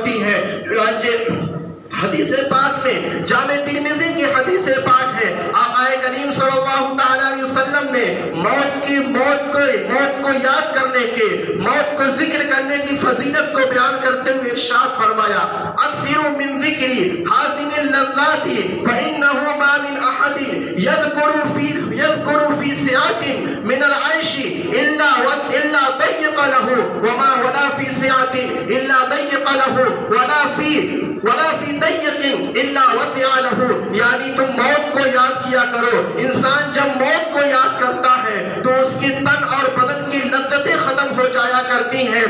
کرتی ہے۔ حدیث پاک میں جامع ترمذی کی حدیث پاک ہے، آقا کریم صلی اللہ تعالیٰ علیہ وسلم نے موت کو یاد کرنے کے، موت کو ذکر کرنے کی فضیلت کو بیان کرتے ہوئے ارشاد فرمایا، اکثروا من ذکری حاسن اللذات فإنہ ما من احد یذکر فی سعۃ من العیش الا ضیق له ولا فی سعۃ الا ضیق له ولا فی ضیق الا وسع له۔ یعنی تم موت کو یاد کیا کرو۔ انسان جب موت کو یاد کرتا ہے تو اس کی تن اور بدن کی لذتیں ختم ہو جایا کرتی ہیں۔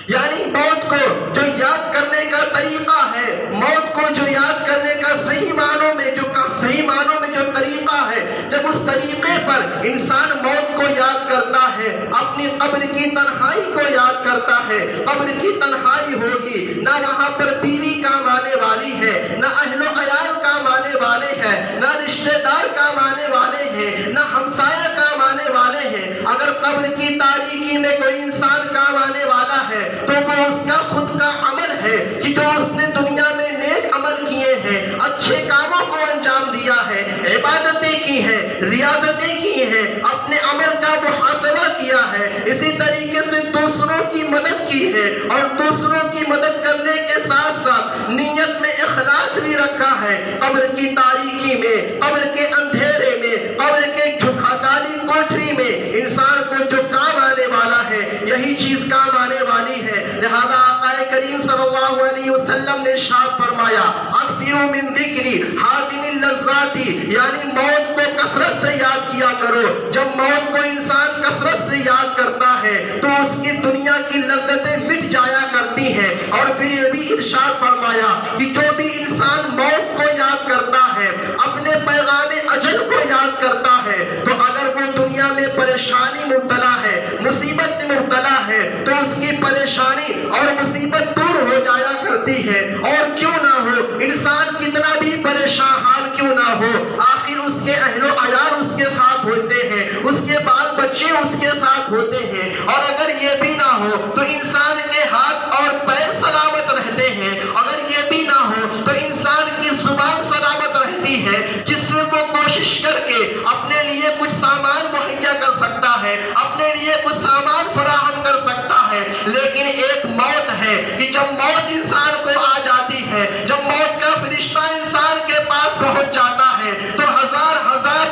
یعنی موت کو جو یاد کرنے کا طریقہ ہے، موت کو جو یاد کرنے کا صحیح معنوں میں جو طریقہ ہے، جب اس طریقے پر انسان موت کو یاد کرتا ہے، اپنی قبر کی تنہائی کو یاد کرتا ہے، قبر کی تنہائی ہوگی، نہ وہاں پر بیوی کام آنے والی ہے، نہ اہل و عیال کام آنے والے ہیں، نہ رشتہ دار کام آنے والے ہیں، نہ ہمسایہ کام آنے والے ہیں۔ اگر قبر کی تاریکی میں کوئی انسان کام آنے والا ہے تو وہ اس کا خود کا عمل ہے کہ جو اس نے دنیا میں نیک عمل کیے ہیں، اچھے کاموں کو انجام دیا ہے، عبادتیں کی ہیں، ریاضتیں کی ہیں، اپنے عمل کا محاسبہ کیا ہے، اسی طریقے سے دوسروں کی مدد کی ہے، اور دوسروں کی مدد کرنے کے ساتھ ساتھ نیت میں اخلاص بھی رکھا ہے۔ قبر کی تاریکی میں، قبر کے اندھیرے میں، قبر کے کالی کوٹری میں انسان کو جو کام آنے والا ہے، یہی چیز کام آنے والی ہے۔ لہذا آقا کریم صلی اللہ علیہ وسلم نے ارشاد فرمایا، اکثروا من ذکری حاتم اللذات، یعنی موت کو کثرت سے یاد کیا کرو۔ جب موت کو انسان کثرت سے یاد کرتا ہے تو اس کی دنیا کی لذتیں مٹ جایا کرتی ہیں۔ اور پھر یہ بھی ارشاد فرمایا کہ جو بھی انسان موت کو یاد کرتا ہے، اپنے پیغام اجل کو یاد کرتا ہے، تو اگر وہ دنیا میں پریشانی مبتلا ہے، مصیبت میں مبتلا ہے، تو اس کی پریشانی اور مصیبت دور ہو جایا کرتی ہے۔ اور کیوں نہ ہو، انسان کتنا بھی پریشان حال کیوں نہ ہو، آخر اس کے اہل و عیال اس کے ساتھ ہوتے ہیں، اس کے بال بچے اس کے ساتھ ہوتے ہیں۔ اور اگر یہ بھی نہ ہو تو انسان کے ہاتھ اور پیر سلامت رہتے ہیں، اگر یہ بھی نہ ہو تو انسان کی زبان سلامت رہتی ہے، جس سے وہ کوشش کر کے اپنے لیے کچھ سامان مہیا کر سکتا ہے، اپنے لیے کچھ سامان فراہم کر سکتا ہے۔ لیکن ایک موت ہے کہ جب موت انسان کو آ جاتی ہے، جب موت کا فرشتہ انسان کے پاس پہنچ جاتا ہے تو ہزار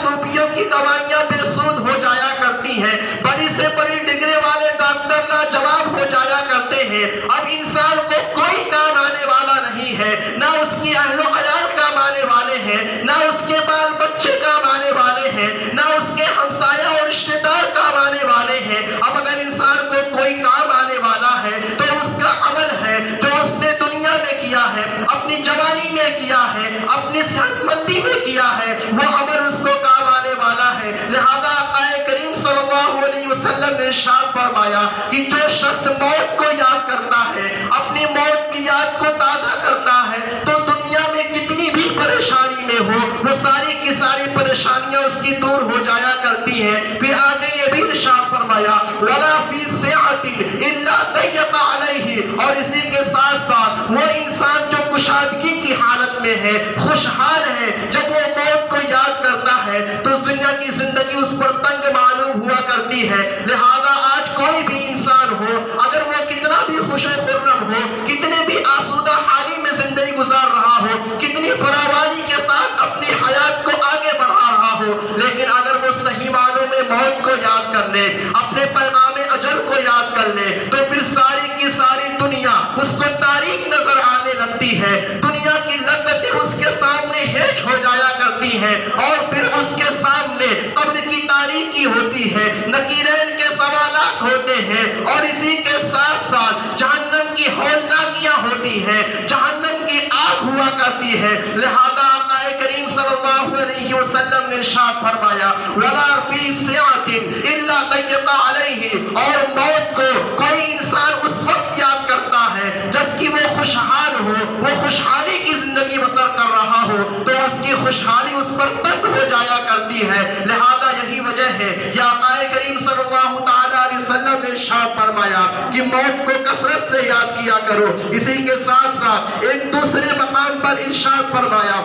روپیوں کی دوائیاں بے سود ہو جایا کرتی ہیں، بڑی سے بڑی ڈگری والے ڈاکٹر لاجواب ہو جایا کرتے ہیں۔ اب انسان کو کوئی کام آنے والا نہیں ہے، نہ اس کی اہل و عیال کام آنے والے ہیں، نہ اس کے بال بچے کام آنے والے ہیں، نہ اس کے ہمسایہ اور رشتہ دار کام آنے والے ہیں۔ اب اگر انسان کو کوئی کام آنے والا ہے تو اس کا عمل ہے جو اس نے دنیا میں کیا ہے، اپنی جوانی میں کیا ہے، اپنی صحت مندی میں کیا ہے، وہ عمل اس کو کام آنے والا ہے۔ لہذا آقا کریم صلی اللہ علیہ وسلم نے ارشاد فرمایا کہ جو شخص موت کو یاد کرتا ہے، اپنی موت کی یاد کو تازہ کرتا ہے، تو دنیا میں کتنی بھی پریشانی میں ہو، وہ ساری کی ساری پریشانیاں اس کی دور ہو جایا کرتی ہیں۔ پھر آگے یہ بھی ارشاد فرمایا، وَلَا فِي سِعَةٍ إِلَّا ضَيَّقَ عَلَيْهِ، اور اسی کے ساتھ ساتھ وہ انسان جو کشادگی کی حالت میں ہے، خوشحال ہے، جب وہ موت کو یاد کرتا ہے تو دنیا کی زندگی اس پر تنگ معلوم ہوا کرتی ہے۔ لہذا آج کوئی بھی انسان ہو، اگر وہ کتنا بھی خوش و خرم ہو، کتنے بھی آسودہ حالی میں زندگی گزار رہا ہو، کتنی فراوانی کے ساتھ اپنی حیات کو آگے بڑھا رہا ہو، لیکن اگر وہ صحیح معنوں میں موت کو یاد کر لے، اپنے پیغام اجل کو یاد کر لے، تو پھر ساری کی ساری دنیا اس کو تاریک نظر آنے لگتی ہے، دنیا کی لذتیں اس کے سامنے ہیج ہو جایا کرتی ہیں، اور پھر اس کے سامنے قبر کی تاریکی ہوتی ہے، نکیرین کے سوالات ہوتے ہیں، اور اسی کے ساتھ ساتھ جہنم کی ہولناکیاں ہوتی ہیں، جہنم کی آگ ہوا کرتی ہے۔ لہذا آقا کریم صلی اللہ علیہ وسلم نے ارشاد فرمایا، وَلَا فِي سِعَةٍ إِلَّا ضَيَّقَ عَلَيْهِ، اور موت کو کوئی انسان اس وقت یاد کرتا ہے جبکہ وہ خوشحال ہو، وہ خوشحالی کی زندگی بسر کر رہا ہو، تو اس کی خوشحالی اس پر تنگ ہو جایا کرتی ہے۔ لہذا یہی وجہ ہے کہ آقا کریم صلی اللہ تعالیٰ علیہ وسلم نے ارشاد فرمایا کہ موت کو کثرت سے یاد کیا کرو. اسی کے ساتھ ساتھ ایک دوسرے مقام پر ارشاد فرمایا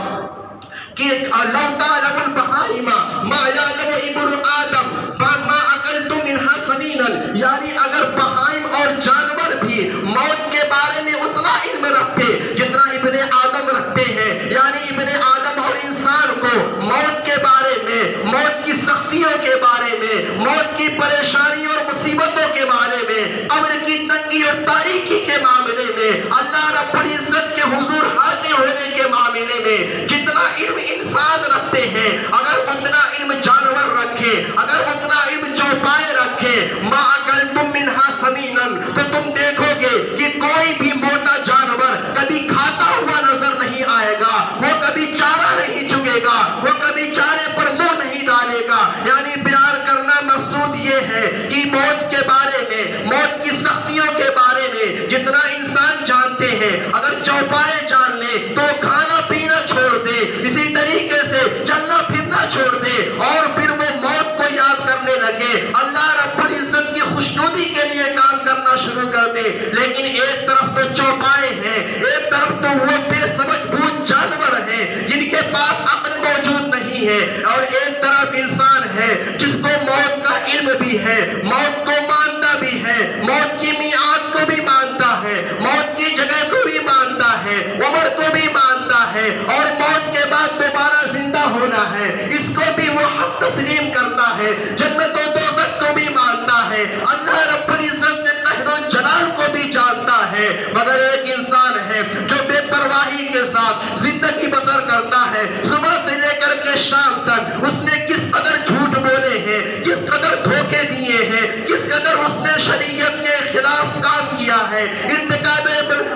کہ لو تعلم البہائم ما یعلم ابن آدم ما اکلتم منها سنینا، یعنی اگر بہائم اور جانور بھی موت کے بارے میں اتنا علم رکھتے جتنا ابن آدم رکھتے ہیں، یعنی ابن آدم اور انسان کو موت کے بارے میں، موت کی سختیوں کے بارے میں، موت کی پریشانی اور مصیبتوں کے بارے میں، قبر کی تنگی اور تاریکی کے معاملے میں، اللہ رب العزت کے حضور حاضر ہونے کے معاملے میں جتنا علم انسان رکھتے ہیں، اگر اتنا علم جانور رکھے، اگر اتنا علم چوپائے رکھے، ما اکلتم منہا سمینا، تو تم دیکھو گے کہ کوئی بھی موٹا جانور کبھی کھاتا ہوا نظر نہیں آئے گا، وہ کبھی چارہ نہیں چگے گا، وہ کبھی چارے پر منہ نہیں ڈالے گا. یعنی بیان کرنا مقصود یہ ہے کہ موت کے بارے میں، موت کی سختیوں کے بارے میں جتنا انسان جانتے ہیں، اگر چوپائے جان لے تو کھانا پینا چھوڑ دے، اسی طریقے سے چلنا پھرنا چھوڑ دے اور پھر وہ موت کو یاد کرنے لگے، اللہ رب العزت کی خوشنودی کے لیے کام کرنا شروع کر دے. لیکن ایک طرف تو چوپائے ہیں، ایک طرف تو وہ بے سمجھ بوجھ جانور ہیں جن کے پاس عقل موجود نہیں ہے، اور ایک طرف انسان ہے جس کو موت کا علم بھی ہے، موت کو مانتا بھی ہے، موت کی میعاد کو بھی مانتا ہے، موت کی جگہ کو بھی مانتا ہے، عمر کو بھی مانتا ہے، اور موت کے بعد دوبارہ زندہ ہونا ہے اس کو بھی وہ حق تسلیم کرتا ہے، جنت و دوزخ کو بھی مانتا ہے، اللہ رب العزت کے قہر و جلال کو بھی جانتا ہے. مگر ایک انسان ہے جو بے پرواہی کے ساتھ زندگی بسر کرتا ہے، صبح سے لے کر کے شام تک اس نے کس قدر جھوٹ بولے ہیں، کس قدر دھوکے دیے ہیں، کس قدر اس نے شریعت کے خلاف کام کیا ہے، ارتکاب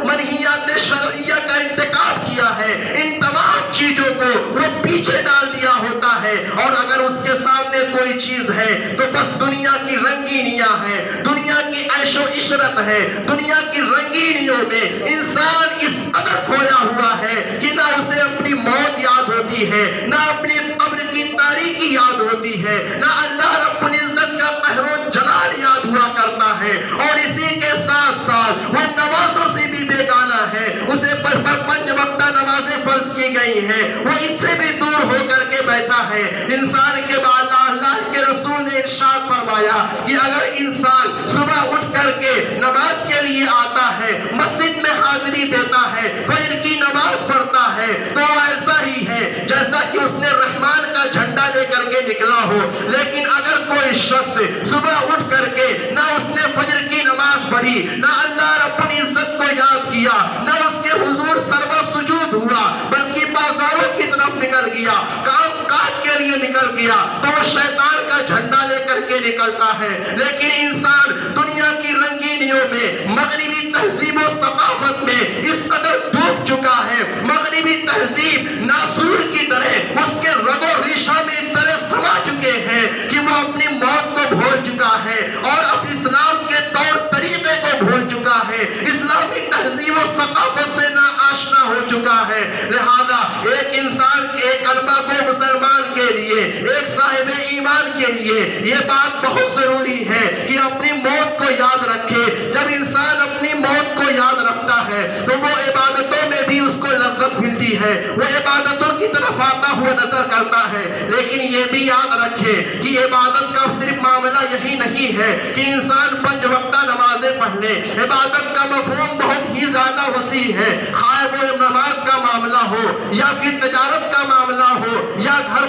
منہیات شرعیہ کا ارتکاب کیا ہے، ان تمام چیزوں کو وہ پیچھے ڈال دیا ہوتا ہے. اور اگر اس کے سامنے کوئی چیز ہے تو بس دنیا کی رنگینیاں ہے، دنیا کی عیش و عشرت ہے، دنیا کی رنگینیوں میں انسان اس قدر کھویا ہوا ہے کہ نہ اسے اپنی موت یاد ہوتی ہے، نہ اپنی قبر کی تاریکی یاد ہوتی ہے، نہ اللہ رب العزت کا قہر و جلال یاد ہوا کرتا ہے. اور اسی کے ساتھ ساتھ وہ نمازوں سے بھی بیگانہ ہے، اسے پر 5 وقتہ نمازیں فرض کی گئی ہیں، وہ اس سے بھی دور ہو کر کے بیٹھا ہے. انسان کے بعد اللہ کے رسول نے ارشاد فرمایا کہ اگر انسان صبح اٹھ کر کے نماز کے لیے آتا ہے، مسجد میں حاضری دیتا ہے، فجر کی نماز پڑھتا ہے، تو ایسا ہی ہے جیسا کہ اس نے رحمان کا جھنڈا لے کر کے نکلا ہو. لیکن اگر کوئی شخص صبح اٹھ کر کے نہ اس نے فجر کی نماز پڑھی، نہ اللہ رب العزت کو یاد کیا، نہ اس کے حضور سرو سجود ہوا، بلکہ بازاروں کی طرف نکل گیا، کام کاج کے لیے نکل گیا، تو وہ شیطان کا جھنڈا لے کر کے نکلتا ہے. لیکن انسان دنیا کی رنگینیوں میں، مغربی تہذیب و ثقافت میں اس قدر ڈوب چکا ہے، مغربی تہذیب ناسور کی طرح اس کے رگ و ریشہ میں اس طرح سما چکے ہیں کہ وہ اپنی موت کو بھول چکا ہے اور اپنے اسلام کے طور طریقے کو بھول چکا ہے، اسلامی تہذیب و ثقافت سے ناآشنا ہو چکا ہے. لہذا ایک انسان کے، ایک کلمہ گو مسلمان کے لیے، ایک صاحب ایمان کے لیے یہ بات بہت ضروری ہے کہ اپنی موت کو یاد رکھے. جب انسان اپنی موت کو یاد رکھتا ہے تو وہ عبادتوں میں بھی اس کو لذت ملتی ہے، وہ عبادتوں کی طرف آتا ہوا نظر کرتا ہے. لیکن یہ بھی یاد رکھے کہ عبادت کا صرف معاملہ یہی نہیں ہے کہ انسان 5 وقتہ نمازیں پڑھ لے. عبادت کا مفہوم بہت ہی زیادہ وسیع ہے، خواہ وہ نماز کا معاملہ ہو یا پھر تجارت کا معاملہ ہو یا گھر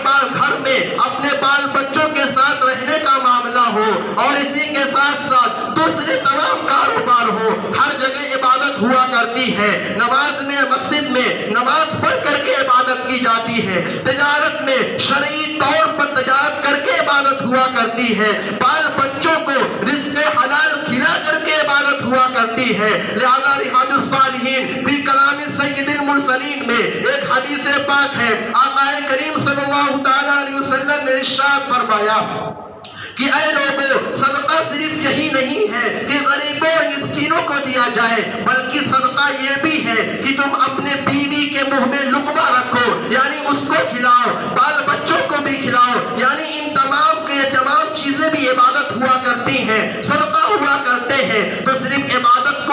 میں اپنے بال بچوں کے ساتھ رہنے کا معاملہ ہو، اور اسی کے ساتھ ساتھ دوسرے تمام کاروبار ہو. ہر جگہ عبادت ہوا کرتی ہے. نماز میں، مسجد میں نماز پڑھ کر کے عبادت کی جاتی ہے، تجارت میں شرعی طور پر تجارت کر کے عبادت ہوا کرتی ہے، بال بچوں کو رزق حلال کھلا کر کے عبادت ہوا کرتی ہے. لہذا ریاض الصالحین فی کلام سید المرسلین میں ایک حدیث پاک ہے، آقا کریم صلی اللہ تعالی علیہ وسلم نے ارشاد فرمایا کہ اے لوگوں، صدقہ صرف یہی نہیں ہے کہ غریبوں اور مسکینوں کو دیا جائے، بلکہ صدقہ یہ بھی ہے کہ تم اپنے بیوی کے منہ میں لقمہ رکھو، یعنی اس کو کھلاؤ، بال بچوں کو بھی کھلاؤ. یعنی ان تمام چیزیں بھی عبادت ہوا کرتی ہیں. صدقہ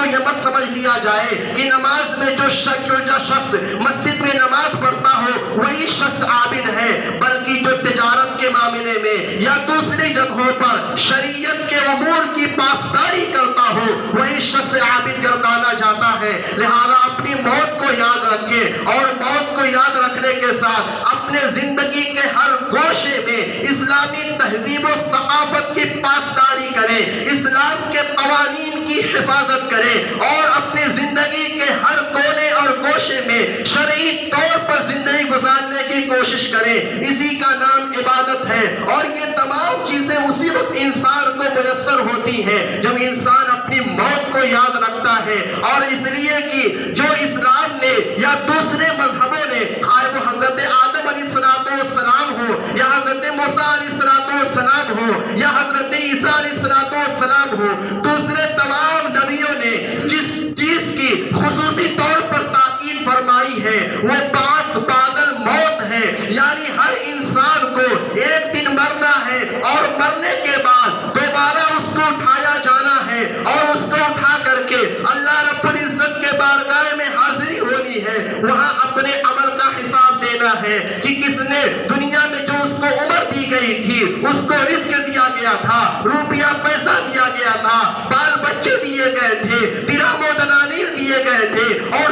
یہ مت سمجھ لیا جائے کہ نماز میں جو شخص مسجد میں نماز پڑھتا ہو وہی شخص عابد ہے، بلکہ جو تجارت کے معاملے میں یا دوسری جگہوں پر شریعت کے امور کی پاسداری کرتا ہو وہی شخص عابد گردانا جاتا ہے۔ لہذا اپنی موت کو یاد رکھے اور موت کو یاد رکھنے کے ساتھ اپنے زندگی کے ہر گوشے میں اسلامی تہذیب و ثقافت کی پاسداری کریں، اسلام کے قوانین کی حفاظت کریں اور اپنی زندگی کے ہر کونے اور گوشے میں شرعی طور پر زندگی گزارنے کی کوشش کریں۔ اسی کا نام عبادت ہے، اور یہ تمام چیزیں اسی وقت انسان کو میسر ہوتی ہیں جب انسان اپنی موت کو یاد رکھتا ہے۔ اور اس لیے کہ جو اسلام نے یا دوسرے مذہبوں نے، خواہ وہ حضرت آدم علیہ السلام ہو یا حضرت موسیٰ علیہ السلام ہو یا حضرت عیسیٰ علیہ السلام ہو، دوسرے تمام نبیوں نے جس چیز کی خصوصی طور پر تاکید فرمائی ہے وہ بعث بعد الموت ہے، یعنی ہر انسان کو ایک دن مرنا ہے اور مرنے کے بعد دوبارہ اس کو اٹھایا جانا ہے اور اس کو اٹھا کر کے اللہ رب العزت کے بارگاہ میں حاضری ہونی ہے، وہاں اپنے عمل کا حساب دینا ہے کہ کس نے دنیا میں جو اس کو عمر دی گئی تھی، اس کو رزق دیا گیا تھا، روپیہ پیسہ دیا گیا تھا، بال بچے دیے گئے تھے، درہم و دنانیر دیے گئے تھے، اور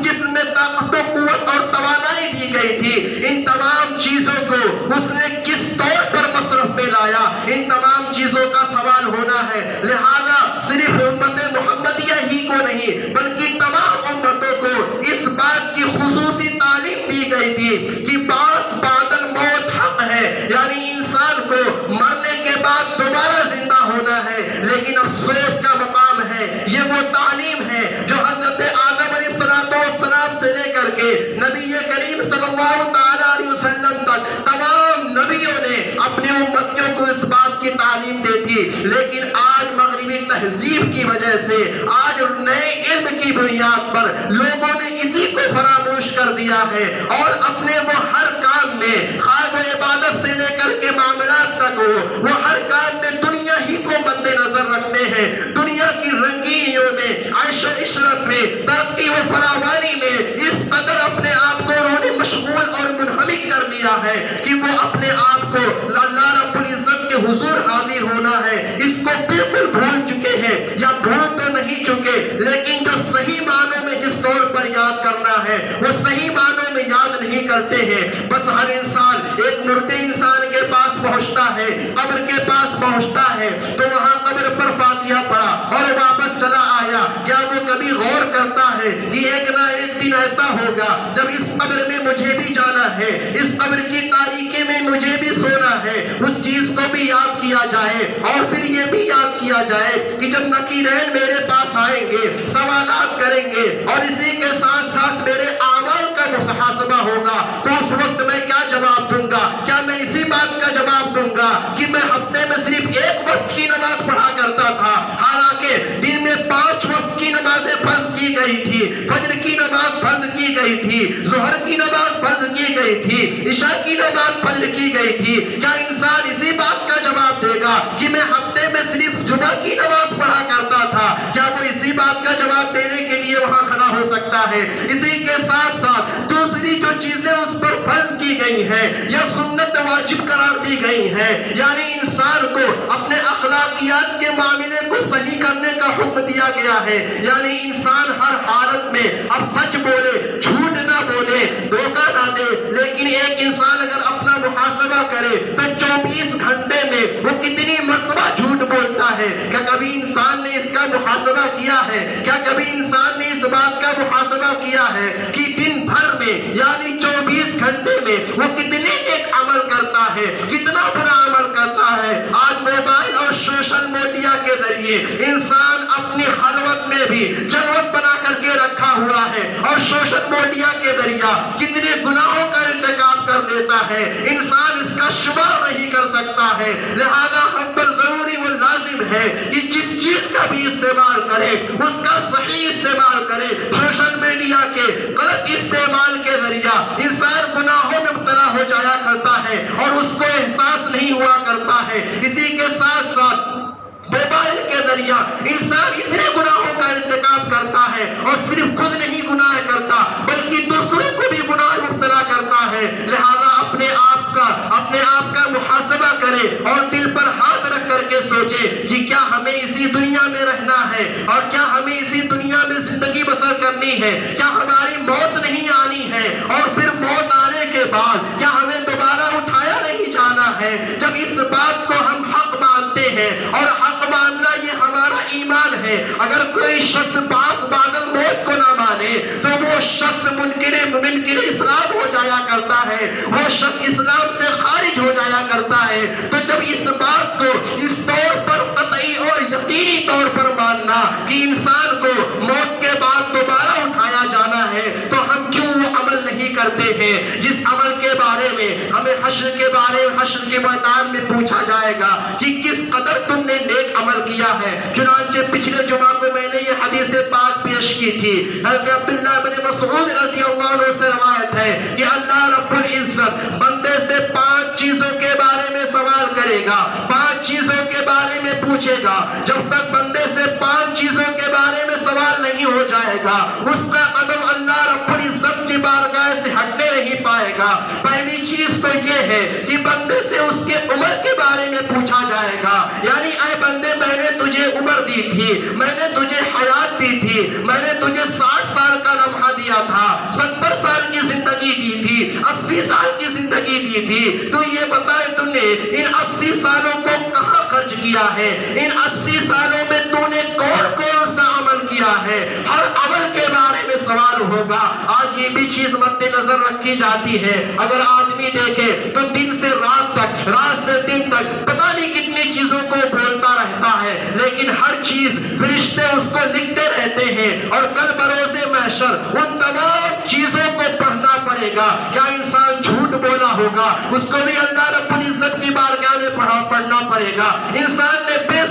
جسم میں طاقت و قوت اور توانائی دی گئی تھی، ان تمام چیزوں کو اس نے کس طور پر مصرف میں لایا، ان تمام چیزوں کا سوال ہونا ہے۔ لہذا صرف امت محمدیہ ہی کو نہیں بلکہ تمام امتوں کو اس بات کی خصوصی تعلیم دی گئی تھی کہ بعث بعد الموت حق ہے، یعنی انسان کو مرنے کے بعد دوبارہ زندہ ہونا ہے۔ لیکن افسوس کا مقام ہے، یہ وہ تعلیم ہے جو حضرت آدم علیہ السلام سے لے کر کے نبی کریم صلی اللہ تعالی علیہ وسلم تک تمام نبیوں نے اپنی امتیوں کو اس بات کی تعلیم دی تھی، لیکن آج مغربی تہذیب کی وجہ سے، آج نئے علم کی بنیاد پر لوگوں نے اسی کو فراموش کر دیا ہے اور اپنے وہ ہر کام میں، خواہ وہ عبادت سے لے کر کے معاملات تک ہو، وہ ہر کام میں دنیا ہی کو مد نظر رکھتے ہیں، دنیا کی رنگینیوں میں، عیش و عشرت میں، ترقی و فراوانی میں اس قدر اپنے آپ کو انہوں نے مشغول اور منہمک کر لیا ہے کہ وہ اپنے آپ کو اللہ رب العزت کے حضور حاضر ہونا ہے اس کو بالکل بھول چکے ہیں، یا بھول تو نہیں چکے لیکن جو صحیح معنوں میں جس طور پر یاد کرنا ہے وہ صحیح معنوں میں یاد نہیں کرتے ہیں۔ بس ہر انسان ایک مردے انسان کے پاس پہنچتا ہے، قبر کے پاس پہنچتا ہے تو وہاں قبر پر فاتحہ پڑھا اور واپس چلا آیا، کیا وہ کبھی غور کرتا ہے کہ ایک نہ ایک دن ایسا ہوگا جب اس قبر میں مجھے بھی جانا ہے، اس قبر کی تاریکی میں مجھے بھی سونا ہے، اس چیز کو بھی یاد کیا جائے اور پھر یہ بھی یاد کیا جائے کہ جب نکیرین میرے پاس آئیں گے، سوالات کریں گے اور اسی کے ساتھ ساتھ میرے اعمال کا محاسبہ ہوگا تو اس وقت میں کیا جواب دوں گا؟ کیا میں اسی بات کا جواب دوں گا کہ میں ہفتے میں صرف ایک وقت کی نماز پڑھا کرتا تھا، حالانکہ دن میں 5 وقت کی نمازیں فرض کی گئی تھی، فجر کی نماز فرض کی گئی تھی، ظہر کی نماز فرض کی گئی تھی، عشاء کی نماز فرض کی گئی تھی؟ کیا انسان اسی بات کا جواب دے گا کہ میں ہفتے میں صرف جمعہ کی نماز پڑھا کرتا تھا؟ کیا وہ اسی بات کا جواب دینے کے لیے وہاں کھڑا ہو سکتا ہے؟ اسی کے ساتھ ساتھ دوسری جو چیزیں اس پر فرض کی گئی ہیں یا سنت واجب قرار دی گئی ہیں، یعنی انسان کو اپنے اخلاقیات کے معاملے کو صحیح کرنے کا حکم دیا گیا ہے، یعنی انسان ہر حالت میں اب سچ بولے، جھوٹ نہ بولے، دھوکہ نہ دے۔ لیکن ایک انسان اگر اپنا محاسبہ کرے تو 24 گھنٹے میں وہ کتنی مرتبہ جھوٹ بولتا ہے؟ کیا کبھی انسان نے اس کا محاسبہ کیا ہے؟ کیا کبھی انسان نے اس بات کا محاسبہ کیا ہے کہ دن بھر میں یعنی 24 گھنٹے میں وہ کتنے نیک عمل کرتا ہے، کتنا برا عمل کرتا ہے؟ آج موبائل اور سوشل میڈیا کے ذریعے انسان اپنی خلوت میں بھی جلوت بنا کر کے رکھا ہوا ہے اور سوشل میڈیا کے ذریعہ کتنے گناہوں کا ارتکاب کر دیتا ہے، انسان اس کا شمار نہیں کر سکتا ہے۔ لہذا ہم پر ضروری و لازم ہے کہ جس چیز کا بھی استعمال کرے اس کا صحیح استعمال کرے۔ سوشل میڈیا کے غلط استعمال کے ذریعہ انسان گناہوں میں مبتلا ہو جایا کرتا ہے اور اس کو احساس نہیں ہوا کرتا ہے۔ اسی کے ساتھ ساتھ موبائل کے ذریعہ انسان اتنے گناہوں کا ارتکاب کرتا ہے، اور صرف خود نہیں گناہ کرتا بلکہ دوسروں کو بھی گناہ مبتلا کرتا ہے۔ لہذا اپنے آپ کا محاسبہ کرے اور دل پر ہاتھ رکھ کر کے سوچے کہ کیا ہمیں اسی دنیا میں رہنا ہے، اور کیا ہمیں اسی دنیا میں زندگی بسر کرنی ہے، کیا ہماری موت نہیں آنی ہے، اور پھر موت آنے کے بعد کیا ہمیں دوبارہ اٹھایا نہیں جانا ہے۔ جب اس بات کو ہم حق مانتے ہیں، اور حق ماننا یہ ہمارا ایمان ہے، اگر کوئی شخص بعد الموت کو نہ مانے تو وہ شخص منکر اسلام ہو جایا کرتا ہے، وہ شخص اسلام سے خارج ہو جایا کرتا ہے۔ تو جب اس بات کو اس طور پر قطعی اور یقینی طور پر ماننا کہ انسان کو موت کے بعد دوبارہ اٹھایا جانا ہے، تو ہم کیوں وہ عمل نہیں کرتے ہیں جس عمل کے بارے میں ہمیں حشر کے میدان میں پوچھا جائے گا کہ کس قدر تم نے نیک عمل کیا ہے۔ چنانچہ پچھلے جمعہ کو میں نے یہ حدیث پاک پیش کی تھی، حضرت عبداللہ بن مسعود رضی اللہ عنہ سے روایت ہے کہ اللہ رب العزت بندے سے 5 چیزوں کے بارے میں سوال کرے گا، 5 چیزوں کے بارے میں پوچھے گا۔ جب تک بندے سے 5 چیزوں کے بارے میں سوال نہیں ہو جائے گا، اس کا قدم اللہ رب العزت کی بارگاہ سے ہٹنے نہیں پائے گا۔ پہلی چیز تو یہ ہے کہ بندے سے اس کے عمر کے بارے میں پوچھا جائے گا، یعنی اے بندے میں نے تجھے عمر دی تھی، میں نے تجھے حیات دی تھی، میں نے تجھے 60 سال کا لمحہ دیا تھا، 70 سال کی زندگی دی تھی، 80 سال کی زندگی دی تھی، تو یہ بتائے تم نے ان 80 سالوں کو کہاں خرچ کیا ہے، ان 80 سالوں میں تو نے کون سا عمل کیا ہے۔ ہر عمل کے بارے میں سوال ہوگا۔ آج یہ بھی چیز مد نظر رکھی جاتی ہے، اگر آدمی دیکھے تو دن سے رات تک، رات سے دن تک پتہ نہیں کتنی چیزوں کو بولتا رہتا ہے، لیکن ہر چیز فرشتے اس کو لکھتے رہتے ہیں، اور کل بروز محشر ان تمام چیزوں کو پڑھنا پڑے گا۔ کیا انسان جھوٹ بولا ہوگا، اس کو بھی اللہ رب العزت کی بارگاہ میں پڑھنا پڑے گا۔ انسان نے بے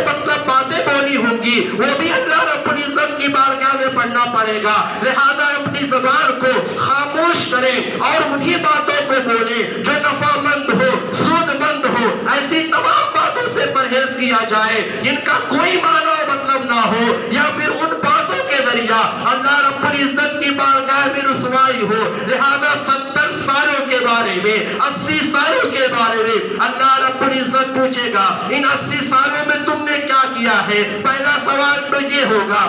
مطلب باتیں بولی ہوں گی، وہ بھی اللہ رب العزت کی بارگاہ میں پڑھنا پڑے گا۔ لہذا اپنی زبان کو خاموش کریں اور انہی باتوں کو بولیں جو نفع مند ہو، سود مند ہو۔ ایسی تمام باتوں سے پرہیز کیا جائے جن کا کوئی معنی و مطلب نہ ہو، یا پھر ان باتوں کے ذریعہ اللہ رب العزت کی بارگاہ میں رسوائی ہو۔ لہذا 70 سالوں کے بارے میں، 80 سالوں کے بارے میں اللہ رب العزت پوچھے گا ان 80 سالوں میں تم نے کیا کیا ہے۔ پہلا سوال تو یہ ہوگا۔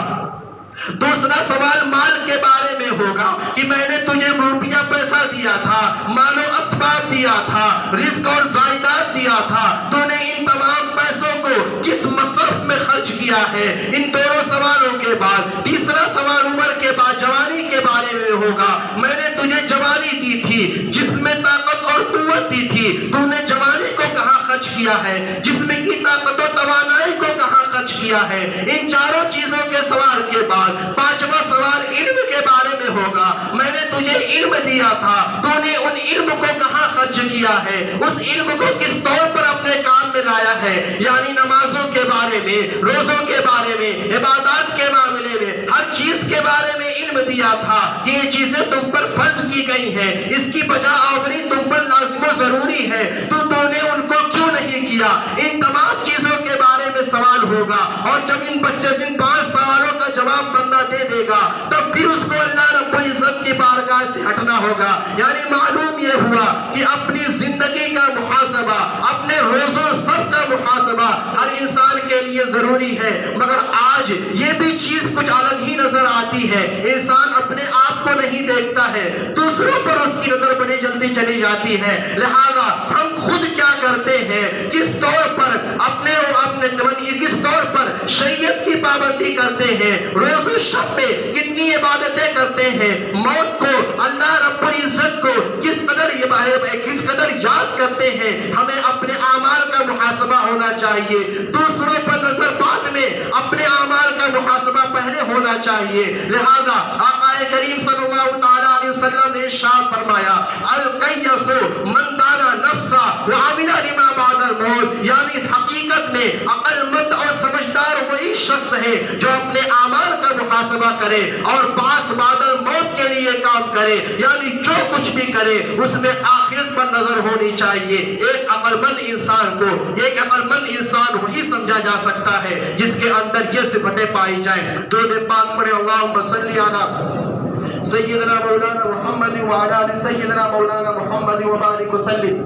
دوسرا سوال مال کے بارے میں ہوگا کہ میں نے تجھے روپیہ پیسہ دیا تھا، مال و اسباب دیا تھا، رزق اور زائدات دیا تھا، تو نے ان تمام پیسوں کو کس مصرف میں خرچ کیا ہے۔ ان دونوں سوالوں کے بعد تیسرا سوال عمر کے بعد جوانی کے بارے میں ہوگا۔ میں نے تجھے جوانی دی تھی، جسم میں طاقت اور قوت دی تھی، تو نے جوانی کو کہاں خرچ کیا ہے، جسم کی طاقت و توانائی کو کہاں خرچ کیا ہے۔ ان چاروں چیزوں کے سوال کے بعد پانچواں سوال علم کے بارے میں ہوگا۔ میں نے تجھے علم دیا تھا، تو نے ان علم کو کہاں خرچ کیا ہے، اس علم کو کس طور پر اپنے کام میں لایا ہے۔ یعنی نمازوں کے بارے میں، روزوں کے بارے میں، عبادات کے معاملے میں، ہر چیز کے بارے میں علم دیا تھا کہ یہ چیزیں تم پر فرض کی گئی ہیں، اس کی بجا آوری تم پر لازم و ضروری ہے، تو نے ان کو کیوں نہیں کیا۔ ان تمام چیزوں کے بارے میں سوال ہوگا، اور جب ان 5 سوالوں کا جواب بندہ دے دے گا، تب پھر اس کو اللہ رب العزت کی بارگاہ سے ہٹنا ہوگا۔ یعنی معلوم یہ ہوا کہ اپنی زندگی کا محاسبہ، اپنے روزوں سب کا محاسبہ ہر انسان کے لیے ضروری ہے۔ مگر آج یہ بھی چیز کچھ الگ ہی نظر آتی ہے، انسان اپنے آپ کو نہیں دیکھتا ہے، دوسروں پر اس کی نظر بڑی جلدی چلی جاتی ہے۔ لہذا ہم خود کیا کرتے ہیں، کس طور پر کس طور پر شریعت کی پابندی کرتے ہیں، روز و شب میں کتنی عبادتیں کرتے ہیں، موت کو، اللہ رب العزت کو کس قدر یاد کرتے ہیں۔ ہمیں اپنے اعمال کا محاسبہ ہونا چاہیے، دوسروں پر نظر بعد میں، اپنے اعمال کا محاسبہ پہلے ہونا چاہیے۔ لہذا آقا کریم صلی اللہ تعالی علیہ وسلم نے ارشاد فرمایا، القیس من دانا نفسا وعمل لما بعد الموت، یعنی حقیقت میں عقل مند اور سمجھدار وہی شخص ہے جو اپنے اعمال کا محاسبہ کرے اور بعد الموت کے لیے کام کرے، یعنی جو کچھ بھی کرے اس میں آخر آخرت پر نظر ہونی چاہیے۔ ایک عقل مند انسان وہی سمجھا جا سکتا ہے جس کے اندر یہ صفتیں پائی جائیں۔ درود پاک پڑھے، اللہم صلی علی سیدنا مولانا محمد وعلی آل سیدنا مولانا محمد وبارک وسلم۔